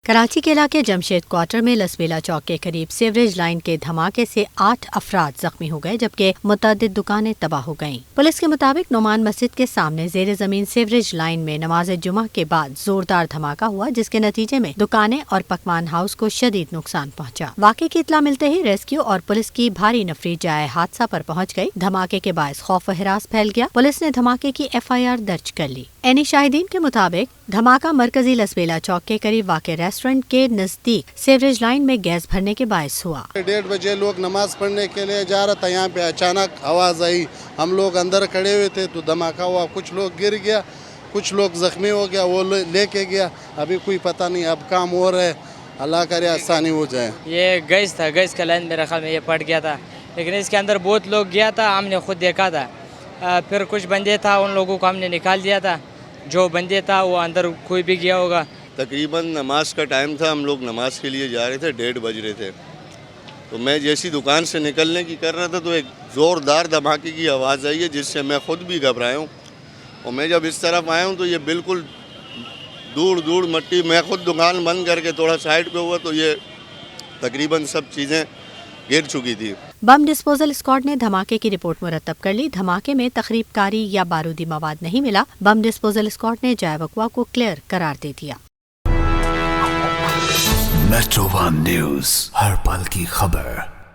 کراچی کے علاقے جمشید کوارٹر میں لسبیلا چوک کے قریب سیوریج لائن کے دھماکے سے 8 افراد زخمی ہو گئے جبکہ متعدد دکانیں تباہ ہو گئیں۔ پولیس کے مطابق نعمان مسجد کے سامنے زیر زمین سیوریج لائن میں نماز جمعہ کے بعد زوردار دھماکہ ہوا جس کے نتیجے میں دکانیں اور پکوان ہاؤس کو شدید نقصان پہنچا۔ واقعے کی اطلاع ملتے ہی ریسکیو اور پولیس کی بھاری نفری جائے حادثہ پر پہنچ گئی۔ دھماکے کے باعث خوف و ہراس پھیل گیا۔ پولیس نے دھماکے کی FIR درج کر لی۔ عینی شاہدین کے مطابق دھماکہ مرکزی لسبیلا چوک کے قریب واقع ریسٹورنٹ کے نزدیک سیوریج لائن میں گیس بھرنے کے باعث ہوا۔ 1:30 بجے لوگ نماز پڑھنے کے لیے جا رہا تھا، یہاں پہ اچانک آواز آئی، ہم لوگ اندر کھڑے ہوئے تھے تو دھماکہ ہوا، کچھ لوگ گر گیا، کچھ لوگ زخمی ہو گیا، وہ لے کے گیا، ابھی کوئی پتہ نہیں، اب کام ہو رہا ہے، اللہ کرے آسانی ہو جائے۔ یہ گیس تھا، گیس کا لائن میرے خیال میں یہ پھٹ گیا تھا، لیکن اس کے اندر بہت لوگ گیا تھا، ہم نے خود دیکھا تھا، پھر کچھ بندے تھا ان لوگوں کو ہم نے نکال دیا تھا، جو بندے تھا وہ اندر کوئی بھی گیا ہوگا۔ تقریباً نماز کا ٹائم تھا، ہم لوگ نماز کے لیے جا رہے تھے، 1:30 بج رہے تھے، تو میں جیسی دکان سے نکلنے کی کر رہا تھا تو ایک زوردار دھماکے کی آواز آئی ہے جس سے میں خود بھی گھبرایا ہوں، اور میں جب اس طرف آیا ہوں تو یہ بالکل دور مٹی، میں خود دکان بند کر کے تھوڑا سائڈ پہ ہوا تو یہ تقریباً سب چیزیں گر چکی تھی۔ بم ڈسپوزل اسکواڈ نے دھماکے کی رپورٹ مرتب کر لی۔ دھماکے میں تخریب کاری یا بارودی مواد نہیں ملا۔ بم ڈسپوزل اسکواڈ نے جائے وقوع کو کلیئر قرار دے دیا۔ میٹرو ون نیوز، ہر پل کی خبر۔